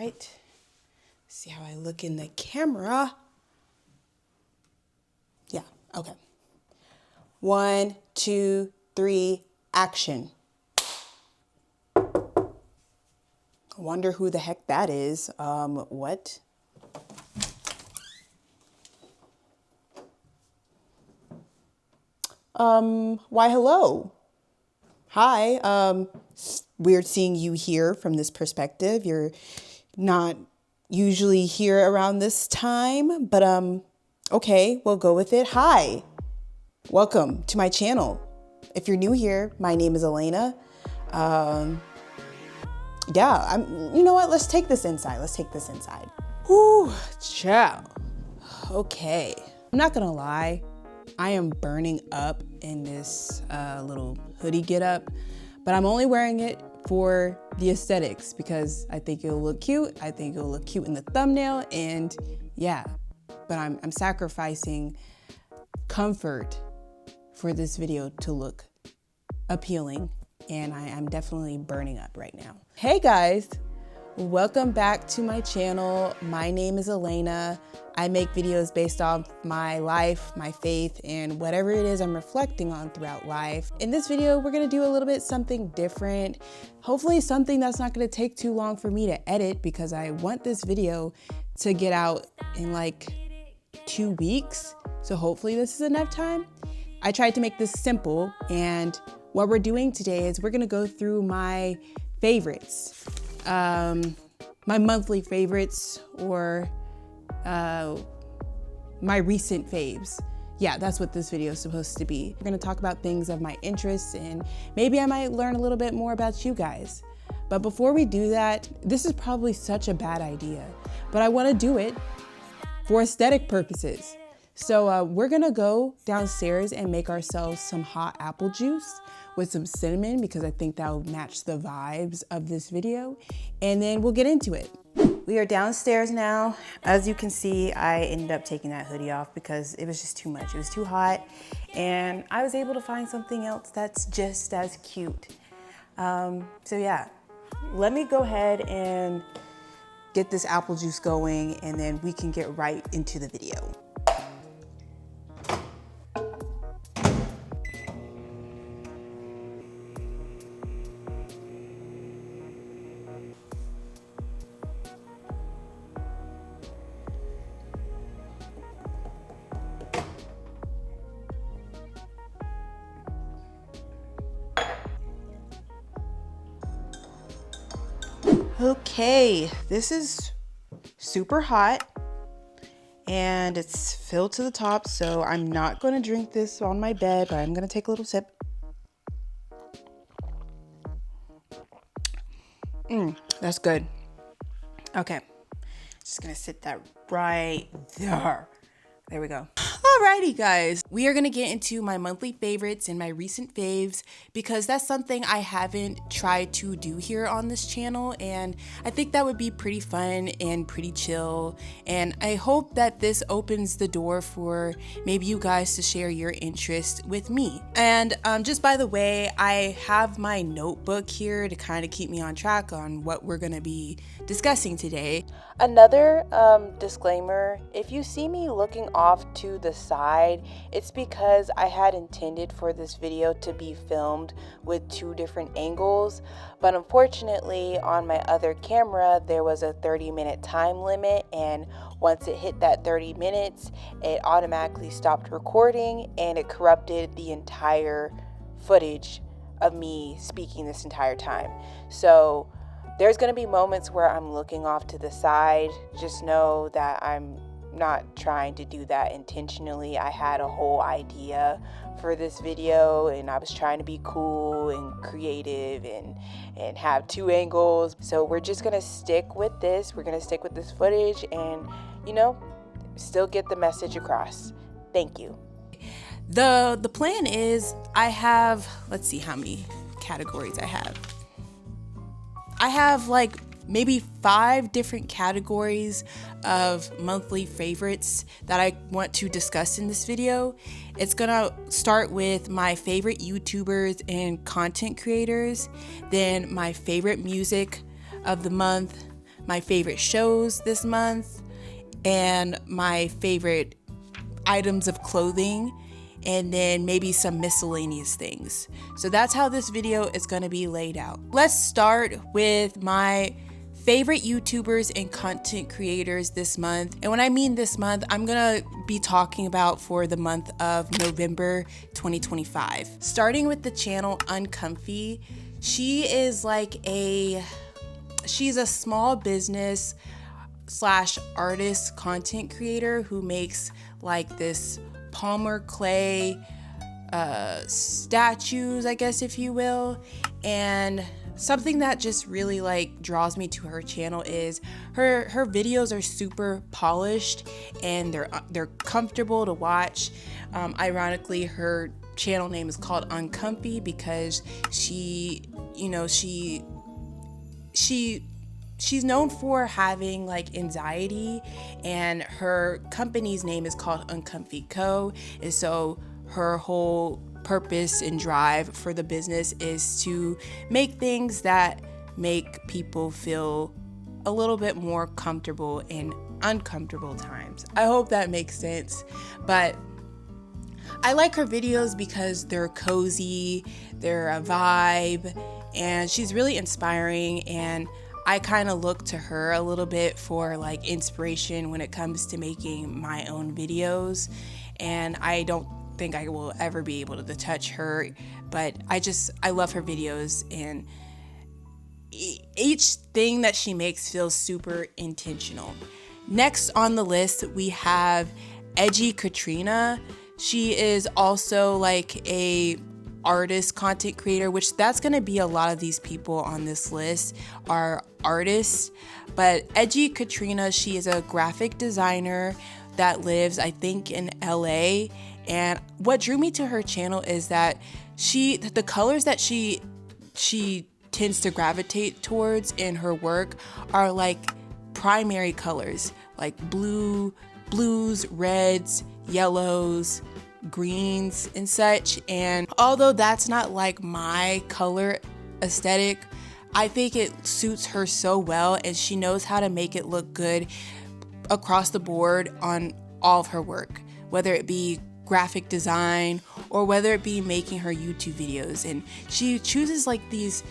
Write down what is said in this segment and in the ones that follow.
right? See how I look in the camera. Yeah, okay. 1, 2, 3, action. I wonder who the heck that is. What? Why, hello. Hi, weird seeing you here from this perspective. You're not usually here around this time, but okay, we'll go with it. Hi, welcome to my channel. If you're new here, my name is Elena. Yeah, you know what? Let's take this inside. Whew, ciao. Okay, I'm not gonna lie. I am burning up in this little hoodie getup, but I'm only wearing it for the aesthetics because I think it'll look cute. I think it'll look cute in the thumbnail, and yeah, but I'm sacrificing comfort for this video to look appealing, and I'm definitely burning up right now. Hey guys, welcome back to my channel. My name is Elena. I make videos based off my life, my faith, and whatever it is I'm reflecting on throughout life. In this video, we're gonna do a little bit something different. Hopefully something that's not gonna take too long for me to edit because I want this video to get out in like 2 weeks. So hopefully this is enough time. I tried to make this simple, and what we're doing today is we're gonna go through my favorites, my monthly favorites, or my recent faves. Yeah, that's what this video is supposed to be. We're gonna talk about things of my interests, and maybe I might learn a little bit more about you guys. But before we do that, this is probably such a bad idea, but I wanna do it for aesthetic purposes. So we're gonna go downstairs and make ourselves some hot apple juice with some cinnamon because I think that will match the vibes of this video, and then we'll get into it. We are downstairs now. As you can see, I ended up taking that hoodie off because it was just too much. It was too hot, and I was able to find something else that's just as cute. So yeah, let me go ahead and get this apple juice going, and then we can get right into the video. Okay, this is super hot and it's filled to the top, so I'm not going to drink this on my bed, but I'm going to take a little sip. That's good. Okay, just going to sit that right there. There we go. Alrighty guys, we are gonna get into my monthly favorites and my recent faves because that's something I haven't tried to do here on this channel, and I think that would be pretty fun and pretty chill, and I hope that this opens the door for maybe you guys to share your interest with me. And just by the way, I have my notebook here to kind of keep me on track on what we're gonna be discussing today. Another disclaimer, if you see me looking off to the side, it's because I had intended for this video to be filmed with 2 different angles, but unfortunately on my other camera there was a 30-minute time limit, and once it hit that 30 minutes it automatically stopped recording and it corrupted the entire footage of me speaking this entire time. So there's going to be moments where I'm looking off to the side. Just know that I'm not trying to do that intentionally. I had a whole idea for this video and I was trying to be cool and creative and have 2 angles. So we're just going to stick with this. We're going to stick with this footage and, you know, still get the message across. Thank you. The plan is I have, let's see how many categories I have. I have like maybe 5 different categories of monthly favorites that I want to discuss in this video. It's gonna start with my favorite YouTubers and content creators, then my favorite music of the month, my favorite shows this month, and my favorite items of clothing, and then maybe some miscellaneous things. So that's how this video is going to be laid out. Let's start with my favorite YouTubers and content creators this month. And when I mean this month, I'm gonna be talking about for the month of November 2025. Starting with the channel Uncomfy. She's a small business / artist content creator who makes like this Palmer clay statues, I guess, if you will. And something that just really like draws me to her channel is her videos are super polished and they're comfortable to watch. Ironically, her channel name is called Uncomfy because she's known for having like anxiety, and her company's name is called Uncomfy Co. And so her whole purpose and drive for the business is to make things that make people feel a little bit more comfortable in uncomfortable times. I hope that makes sense. But I like her videos because they're cozy, they're a vibe, and she's really inspiring, and I kind of look to her a little bit for like inspiration when it comes to making my own videos. And I don't think I will ever be able to touch her, but I love her videos, and each thing that she makes feels super intentional. Next on the list, we have Edgy Katrina. She is also like a artist content creator, which that's going to be a lot of these people on this list are artists. But Edgy Katrina, she is a graphic designer that lives, I think, in LA. And what drew me to her channel is that the colors that she tends to gravitate towards in her work are like primary colors, like blues, reds, yellows, greens, and such. And although that's not like my color aesthetic, I think it suits her so well, and she knows how to make it look good across the board on all of her work, whether it be graphic design or whether it be making her YouTube videos. And she chooses like these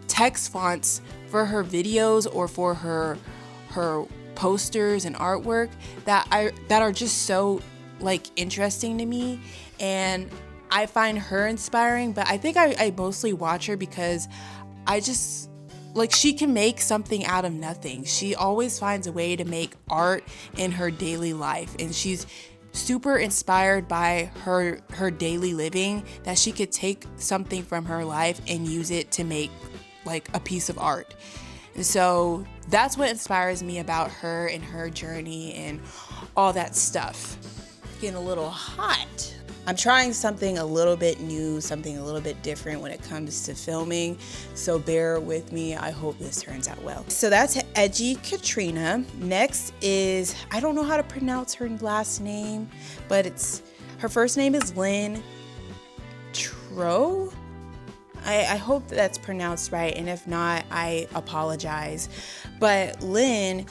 text fonts for her videos or for her posters and artwork that are just so like interesting to me, and I find her inspiring. But I think I mostly watch her because I just like, she can make something out of nothing. She always finds a way to make art in her daily life, and she's super inspired by her daily living, that she could take something from her life and use it to make like a piece of art. And so that's what inspires me about her and her journey and all that stuff. Getting a little hot. I'm trying something a little bit new, something a little bit different when it comes to filming, so bear with me. I hope this turns out well. So that's Edgy Katrina. Next is, I don't know how to pronounce her last name, but her first name is Lynn Tro. I hope that's pronounced right, and if not, I apologize. But Lynn,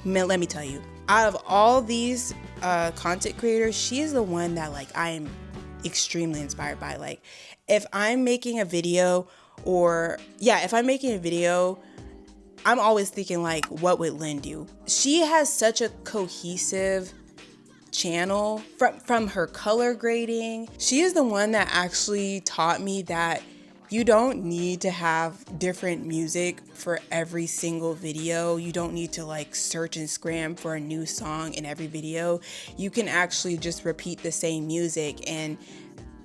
let me tell you, out of all these content creators, she is the one that like I am extremely inspired by. Like, if I'm making a video, I'm always thinking like, what would Lynn do? She has such a cohesive channel from her color grading. She is the one that actually taught me that you don't need to have different music for every single video. You don't need to like search and scram for a new song in every video. You can actually just repeat the same music, and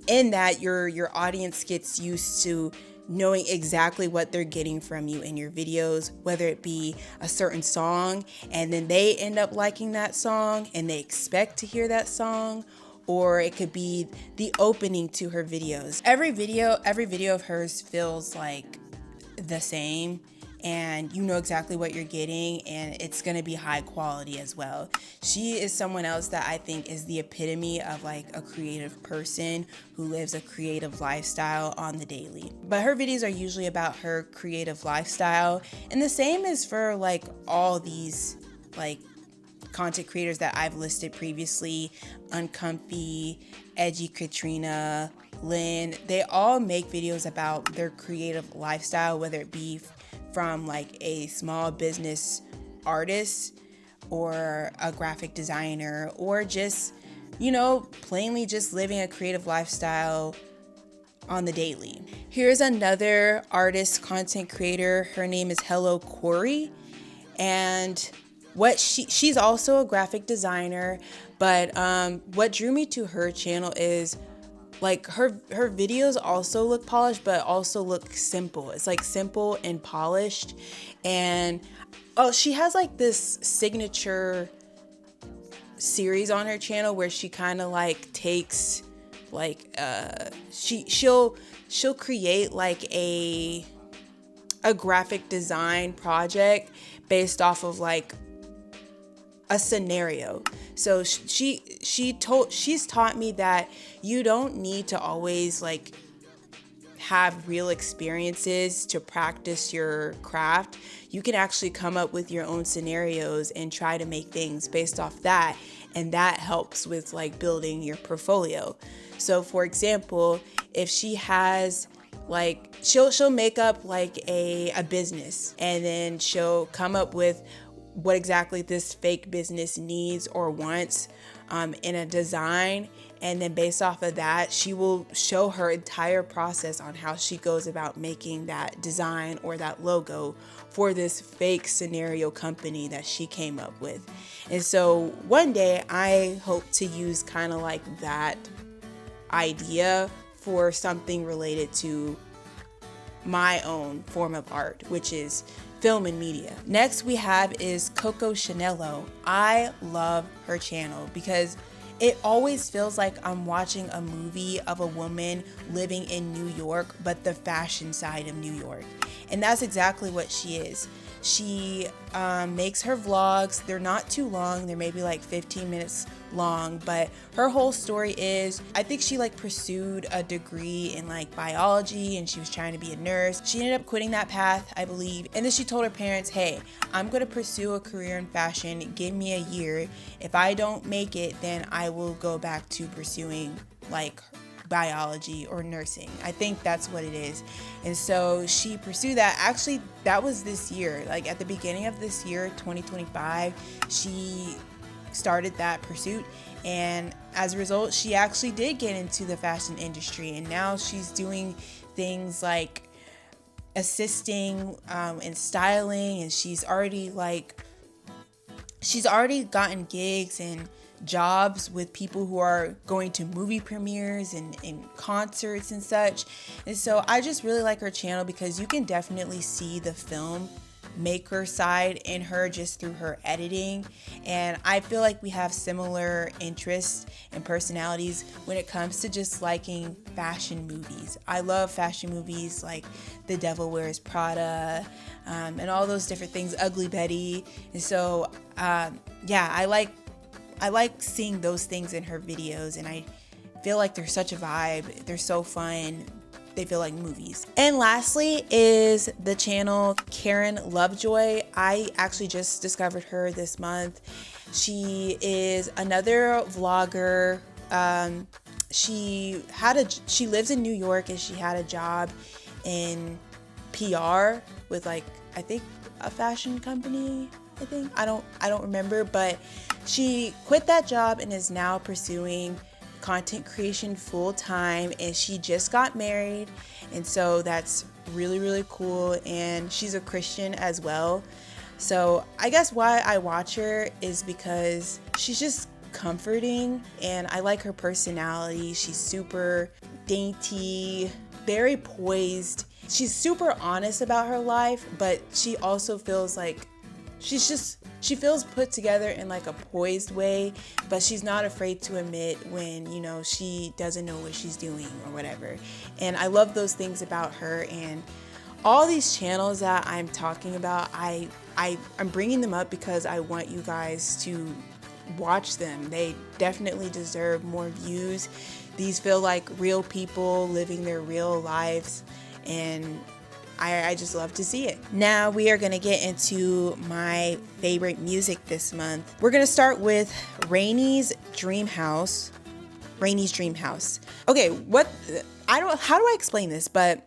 in that your audience gets used to knowing exactly what they're getting from you in your videos, whether it be a certain song and then they end up liking that song and they expect to hear that song, or it could be the opening to her videos. Every video of hers feels like the same, and you know exactly what you're getting, and it's gonna be high quality as well. She is someone else that I think is the epitome of like a creative person who lives a creative lifestyle on the daily. But her videos are usually about her creative lifestyle, and the same is for like all these like content creators that I've listed previously: Uncomfy, Edgy Katrina, Lynn. They all make videos about their creative lifestyle, whether it be from like a small business artist or a graphic designer, or just, you know, plainly just living a creative lifestyle on the daily. Here's another artist content creator. Her name is Hello Corey, and she's also a graphic designer, but what drew me to her channel is like her videos also look polished, but also look simple. It's like simple and polished. And she has like this signature series on her channel where she kind of like takes like she'll create like a graphic design project based off of like a scenario. So she's taught me that you don't need to always like have real experiences to practice your craft. You can actually come up with your own scenarios and try to make things based off that, and that helps with like building your portfolio. So for example, if she has like she'll make up like a business, and then she'll come up with what exactly this fake business needs or wants in a design, and then based off of that, she will show her entire process on how she goes about making that design or that logo for this fake scenario company that she came up with. And so one day I hope to use kind of like that idea for something related to my own form of art, which is film and media. Next we have is Coco Chanello. I love her channel because it always feels like I'm watching a movie of a woman living in New York, but the fashion side of New York. And that's exactly what she is. She makes her vlogs. They're not too long. They're maybe like 15 minutes long, but her whole story is, I think she like pursued a degree in like biology, and she was trying to be a nurse. She ended up quitting that path, I believe. And then she told her parents, hey, I'm going to pursue a career in fashion. Give me a year. If I don't make it, then I will go back to pursuing like biology or nursing. I think that's what it is. And so she pursued that. Actually, that was this year. Like at the beginning of this year, 2025, she started that pursuit, and as a result, she actually did get into the fashion industry, and now she's doing things like assisting in styling, and she's already gotten gigs and jobs with people who are going to movie premieres and concerts and such. And so I just really like her channel because you can definitely see the film maker side in her just through her editing, and I feel like we have similar interests and personalities when it comes to just liking fashion movies. I love fashion movies like The Devil Wears Prada and all those different things, Ugly Betty. And so yeah, I like seeing those things in her videos, and I feel like they're such a vibe. They're so fun. They feel like movies. And lastly is the channel Karen Lovejoy. I actually just discovered her this month. She is another vlogger. She lives in New York, and she had a job in PR with like, I think a fashion company. I don't remember, but she quit that job and is now pursuing content creation full time, and she just got married, and so that's really, really cool. And she's a Christian as well. So I guess why I watch her is because she's just comforting, and I like her personality. She's super dainty, very poised. She's super honest about her life, but she also feels like she feels put together in like a poised way, but she's not afraid to admit when, you know, she doesn't know what she's doing or whatever. And I love those things about her. And All these channels that I'm talking about, I'm bringing them up because I want you guys to watch them. They definitely deserve more views. These feel like real people living their real lives, and I just love to see it. Now we are gonna get into my favorite music this month. We're gonna start with Rainy's Dream House. Rainy's Dream House. Okay, how do I explain this? But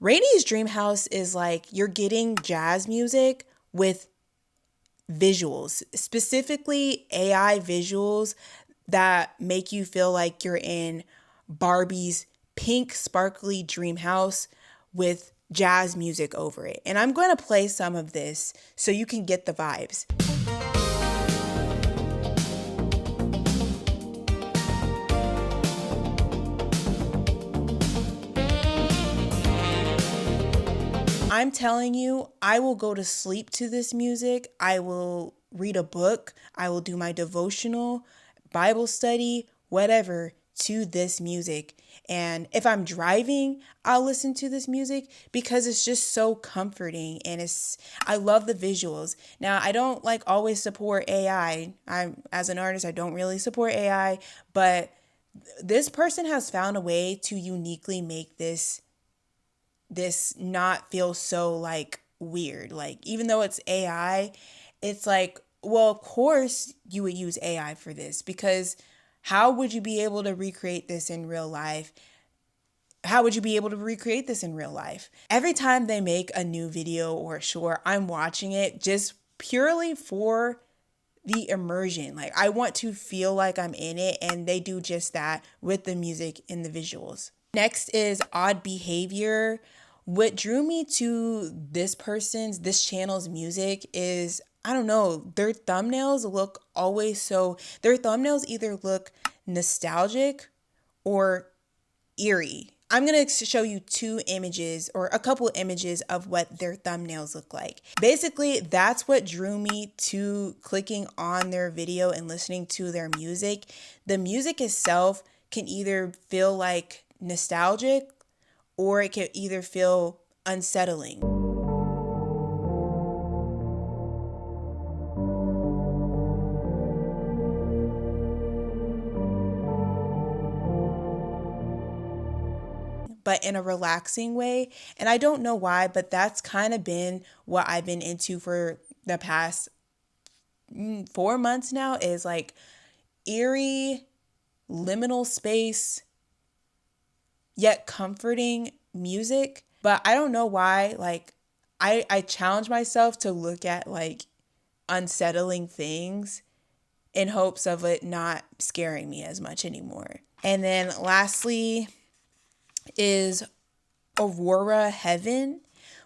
Rainy's Dream House is like you're getting jazz music with visuals, specifically AI visuals that make you feel like you're in Barbie's pink sparkly dream house with jazz music over it. And I'm going to play some of this so you can get the vibes. I'm telling you, I will go to sleep to this music. I will read a book. I will do my devotional, Bible study, whatever, to this music. And if I'm driving, I'll listen to this music because it's just so comforting, and I love the visuals. Now, I don't always support AI. As an artist, I don't really support AI, but this person has found a way to uniquely make this not feel so weird. Even though it's AI, it's well, of course you would use AI for this, because how would you be able to recreate this in real life? Every time they make a new video or a short, I'm watching it just purely for the immersion. I want to feel like I'm in it, and they do just that with the music and the visuals. Next is Odd Behavior. What drew me to this channel's music is, I don't know, their thumbnails either look nostalgic or eerie. I'm going to show you two images or a couple images of what their thumbnails look like. Basically, that's what drew me to clicking on their video and listening to their music. The music itself can either feel like nostalgic, or it can either feel unsettling. But in a relaxing way. And I don't know why, but that's kind of been what I've been into for the past 4 months now, is eerie, liminal space, yet comforting music. But I don't know why, I challenge myself to look at unsettling things in hopes of it not scaring me as much anymore. And then lastly is Aurora Heaven,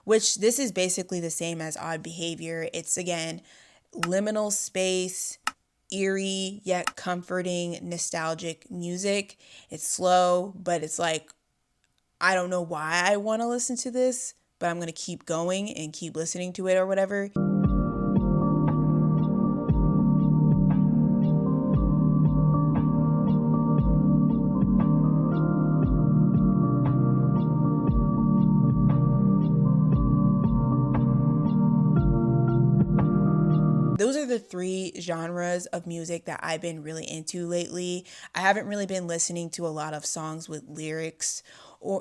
which this is basically the same as Odd Behavior. It's again liminal space, eerie yet comforting, nostalgic music. It's slow, but it's I don't know why I want to listen to this, but I'm going to keep going and keep listening to it or whatever. Those are the 3 genres of music that I've been really into lately. I haven't really been listening to a lot of songs with lyrics,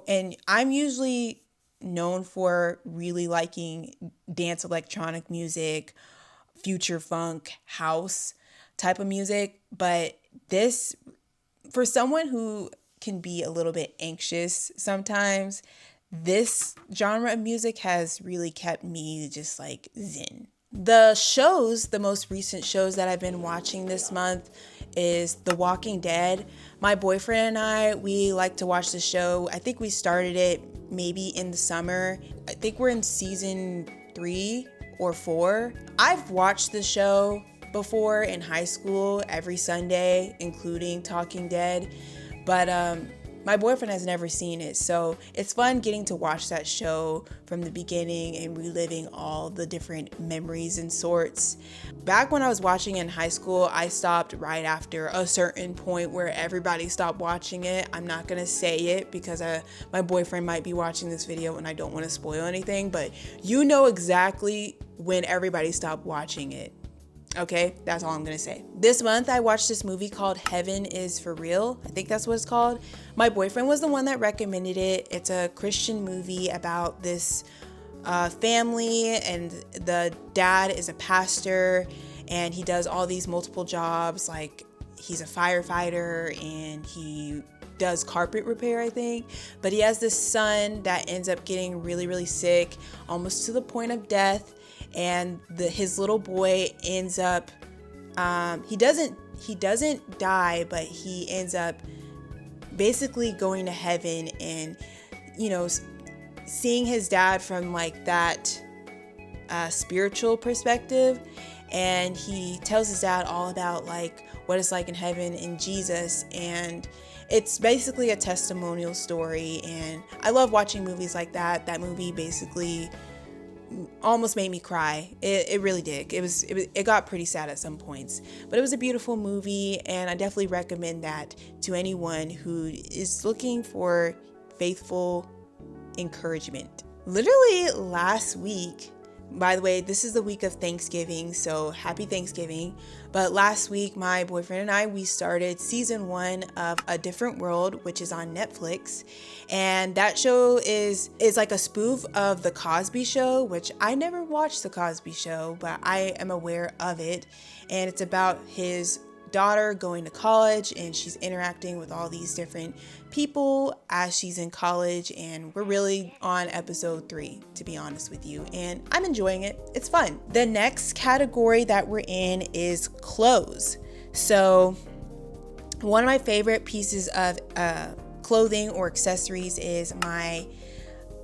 and I'm usually known for really liking dance electronic music, future funk, house type of music. But this, for someone who can be a little bit anxious sometimes, this genre of music has really kept me just zen. The most recent shows that I've been watching this month is The Walking Dead. My boyfriend and we like to watch the show. I think we started it maybe in the summer. I think we're in season 3 or 4. I've watched the show before in high school every Sunday, including Talking Dead. But my boyfriend has never seen it, so it's fun getting to watch that show from the beginning and reliving all the different memories and sorts. Back when I was watching in high school, I stopped right after a certain point where everybody stopped watching it. I'm not gonna say it because my boyfriend might be watching this video and I don't want to spoil anything, but you know exactly when everybody stopped watching it. Okay, that's all I'm gonna say. This month I watched this movie called Heaven is for Real. I think that's what it's called. My boyfriend was the one that recommended it. It's a Christian movie about this family, and the dad is a pastor and he does all these multiple jobs. Like, he's a firefighter and he does carpet repair, I think, but he has this son that ends up getting really, really sick, almost to the point of death. And his little boy ends up, he doesn't die, but he ends up basically going to heaven and, you know, seeing his dad from like that spiritual perspective. And he tells his dad all about like what it's like in heaven in Jesus. And it's basically a testimonial story. And I love watching movies like that. That movie basically almost made me cry. It really did. It got pretty sad at some points, but it was a beautiful movie, and I definitely recommend that to anyone who is looking for faithful encouragement. Literally last week, by the way, this is the week of Thanksgiving, so happy Thanksgiving. But last week, my boyfriend and I, we started season 1 of A Different World, which is on Netflix. And that show is like a spoof of The Cosby Show, which I never watched The Cosby Show, but I am aware of it. And it's about his daughter going to college, and she's interacting with all these different people as she's in college. And we're really on episode 3, to be honest with you, and I'm enjoying it. It's fun. The next category that we're in is clothes. So one of my favorite pieces of clothing or accessories is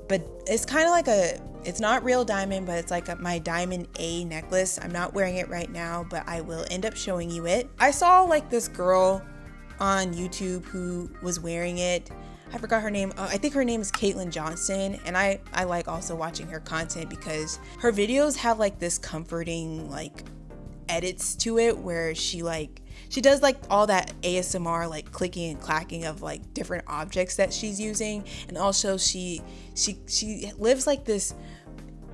but it's kind of like it's not real diamond, but it's like my diamond A necklace. I'm not wearing it right now, but I will end up showing you it. I saw like this girl on YouTube who was wearing it. I forgot her name. I think her name is Caitlin Johnson, and I like also watching her content because her videos have like this comforting like edits to it where she does like all that ASMR like clicking and clacking of like different objects that she's using. And also she lives like this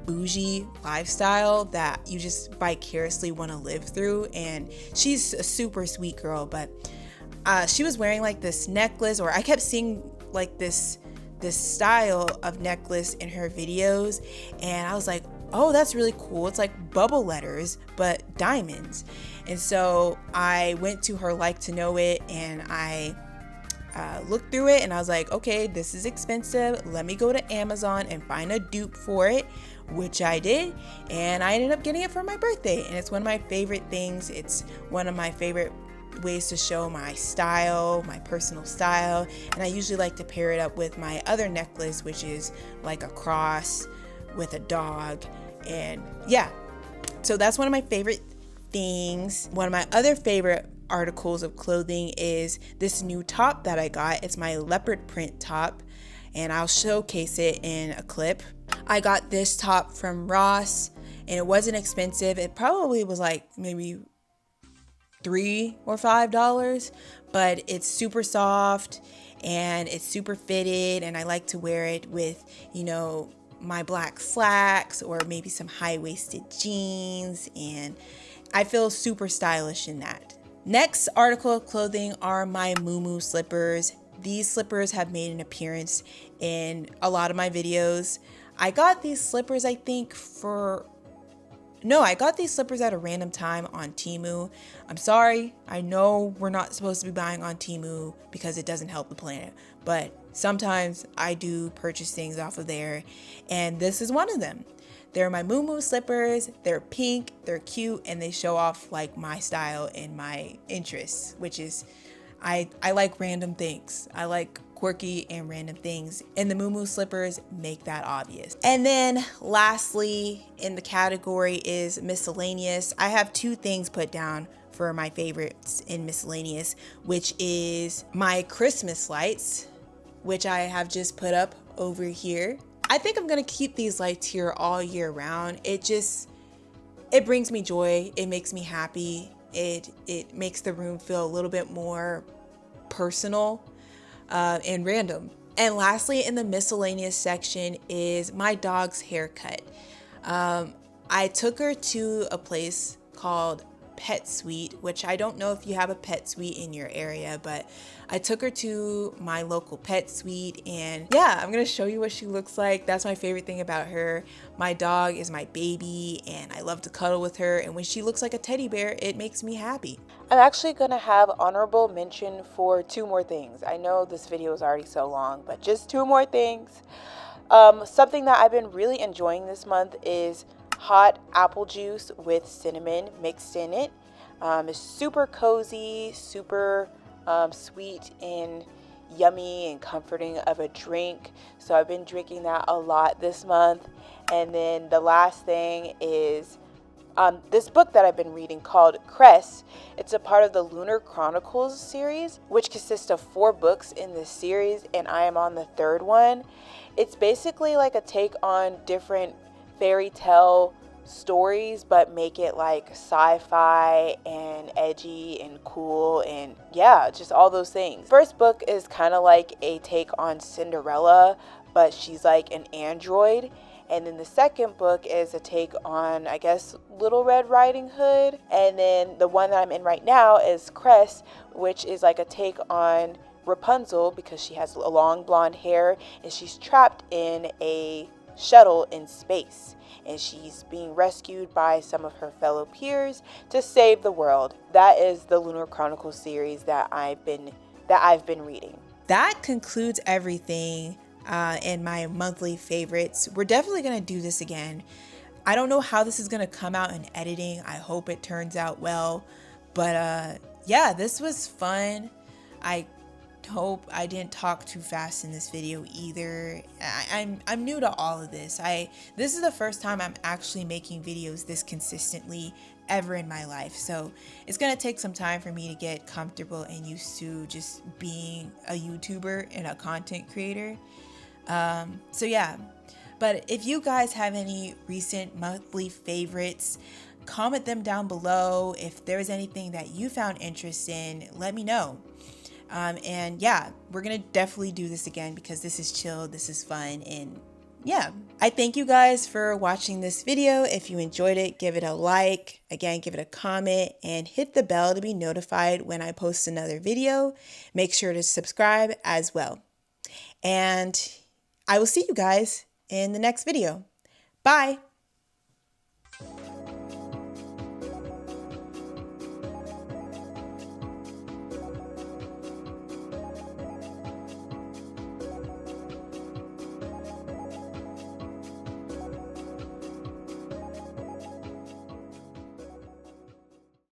bougie lifestyle that you just vicariously want to live through. And she's a super sweet girl, but she was wearing like this necklace, or I kept seeing like this style of necklace in her videos, and I was like, oh, that's really cool. It's like bubble letters, but diamonds. And so I went to her like to know it, and I looked through it, and I was like, okay, this is expensive. Let me go to Amazon and find a dupe for it, which I did. And I ended up getting it for my birthday. And it's one of my favorite things. It's one of my favorite ways to show my style, my personal style. And I usually like to pair it up with my other necklace, which is like a cross with a dog. And yeah, so that's one of my favorite things. One of my other favorite articles of clothing is this new top that I got. It's my leopard print top, and I'll showcase it in a clip. I got this top from Ross, and it wasn't expensive. It probably was like maybe $3 or $5, but it's super soft and it's super fitted, and I like to wear it with, you know, my black slacks or maybe some high-waisted jeans, and I feel super stylish in that. Next article of clothing are my Moo slippers. These slippers have made an appearance in a lot of my videos. I got these slippers, I think I got these slippers at a random time on Temu. I'm sorry, I know we're not supposed to be buying on Temu because it doesn't help the planet, but sometimes I do purchase things off of there, and this is one of them. They're my Moo slippers. They're pink, they're cute, and they show off like my style and my interests, which is I like random things. I like quirky and random things, and the Moo slippers make that obvious. And then lastly in the category is miscellaneous. I have 2 things put down for my favorites in miscellaneous, which is my Christmas lights, which I have just put up over here. I think I'm gonna keep these lights here all year round. It brings me joy. It makes me happy. It makes the room feel a little bit more personal and random. And lastly, in the miscellaneous section is my dog's haircut. I took her to a place called Pet Suite, which I don't know if you have a Pet Suite in your area, but I took her to my local Pet Suite, and yeah, I'm gonna show you what she looks like. That's my favorite thing about her. My dog is my baby, and I love to cuddle with her, and when she looks like a teddy bear, it makes me happy. I'm actually gonna have honorable mention for 2 more things. I know this video is already so long, but just 2 more things. Something that I've been really enjoying this month is hot apple juice with cinnamon mixed in it. It's super cozy, super sweet and yummy and comforting of a drink. So I've been drinking that a lot this month. And then the last thing is this book that I've been reading called Crest. It's a part of the Lunar Chronicles series, which consists of 4 books in this series, and I am on the 3rd one. It's basically like a take on different fairy tale stories, but make it like sci-fi and edgy and cool, and yeah, just all those things. First book is kind of like a take on Cinderella, but she's like an android. And then the second book is a take on, I guess, Little Red Riding Hood. And then the one that I'm in right now is Crest, which is like a take on Rapunzel, because she has a long blonde hair and she's trapped in a shuttle in space, and she's being rescued by some of her fellow peers to save the world. That is the Lunar Chronicles series that I've been reading. That concludes everything in my monthly favorites. We're definitely gonna do this again. I don't know how this is gonna come out in editing. I hope it turns out well, but yeah, this was fun. I hope I didn't talk too fast in this video either. I'm new to all of this. This is the first time I'm actually making videos this consistently ever in my life, so it's gonna take some time for me to get comfortable and used to just being a YouTuber and a content creator. So yeah, but if you guys have any recent monthly favorites, comment them down below. If there's anything that you found interesting, let me know. And yeah, we're gonna definitely do this again because this is chill, this is fun, and yeah. I thank you guys for watching this video. If you enjoyed it, give it a like, again, give it a comment, and hit the bell to be notified when I post another video. Make sure to subscribe as well. And I will see you guys in the next video. Bye!